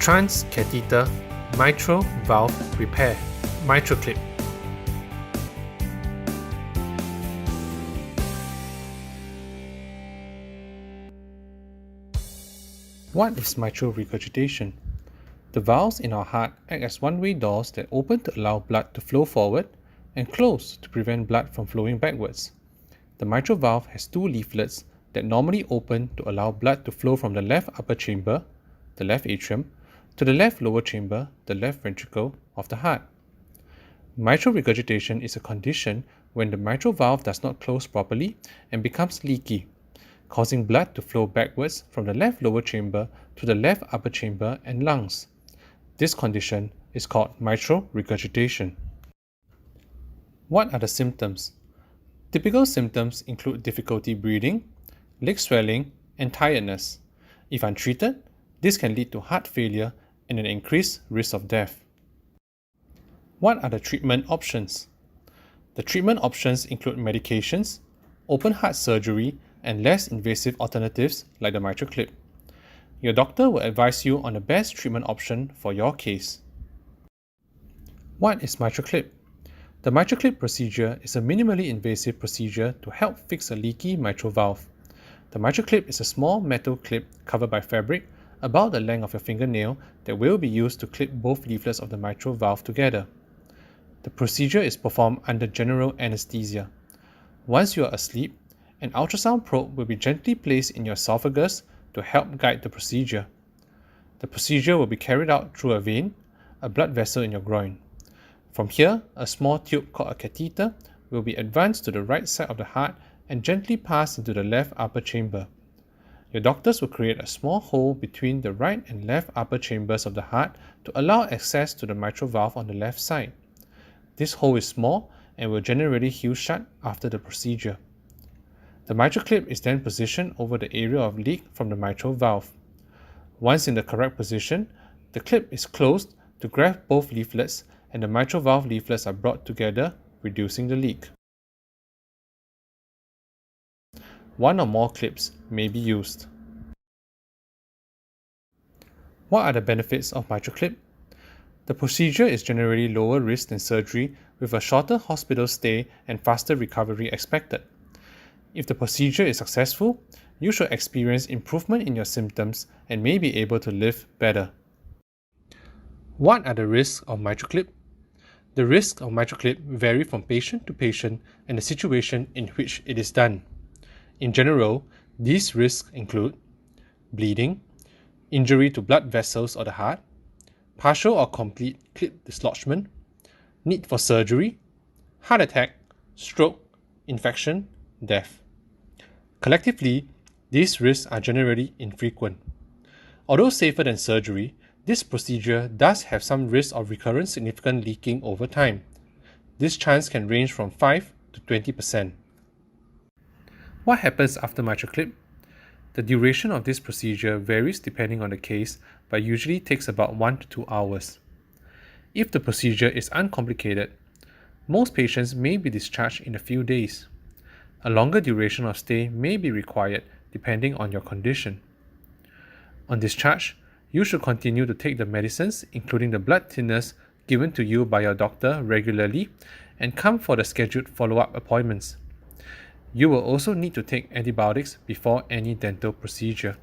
Transcatheter mitral valve repair, Mitraclip. What is mitral regurgitation? The valves in our heart act as one-way doors that open to allow blood to flow forward and close to prevent blood from flowing backwards. The mitral valve has two leaflets that normally open to allow blood to flow from the left upper chamber, the left atrium, to the left lower chamber, the left ventricle of the heart. Mitral regurgitation is a condition when the mitral valve does not close properly and becomes leaky, causing blood to flow backwards from the left lower chamber to the left upper chamber and lungs. This condition is called mitral regurgitation. What are the symptoms? Typical symptoms include difficulty breathing, leg swelling, and tiredness. If untreated, this can lead to heart failure and an increased risk of death. What are the treatment options? The treatment options include medications, open heart surgery, and less invasive alternatives like the Mitraclip. Your doctor will advise you on the best treatment option for your case. What is Mitraclip? The Mitraclip procedure is a minimally invasive procedure to help fix a leaky mitral valve. The Mitraclip is a small metal clip covered by fabric about the length of your fingernail that will be used to clip both leaflets of the mitral valve together. The procedure is performed under general anesthesia. Once you are asleep, an ultrasound probe will be gently placed in your esophagus to help guide the procedure. The procedure will be carried out through a vein, a blood vessel in your groin. From here, a small tube called a catheter will be advanced to the right side of the heart and gently pass into the left upper chamber. Your doctors will create a small hole between the right and left upper chambers of the heart to allow access to the mitral valve on the left side. This hole is small and will generally heal shut after the procedure. The Mitraclip is then positioned over the area of leak from the mitral valve. Once in the correct position, the clip is closed to grab both leaflets and the mitral valve leaflets are brought together, reducing the leak. One or more clips may be used. What are the benefits of Mitraclip? The procedure is generally lower risk than surgery with a shorter hospital stay and faster recovery expected. If the procedure is successful, you should experience improvement in your symptoms and may be able to live better. What are the risks of Mitraclip? The risks of Mitraclip vary from patient to patient and the situation in which it is done. In general, these risks include bleeding, injury to blood vessels or the heart, partial or complete clip dislodgement, need for surgery, heart attack, stroke, infection, death. Collectively, these risks are generally infrequent. Although safer than surgery, this procedure does have some risk of recurrent significant leaking over time. This chance can range from 5 to 20%. What happens after Mitraclip? The duration of this procedure varies depending on the case, but usually takes about 1 to 2 hours. If the procedure is uncomplicated, most patients may be discharged in a few days. A longer duration of stay may be required depending on your condition. On discharge, you should continue to take the medicines, including the blood thinners given to you by your doctor regularly, and come for the scheduled follow-up appointments. You will also need to take antibiotics before any dental procedure.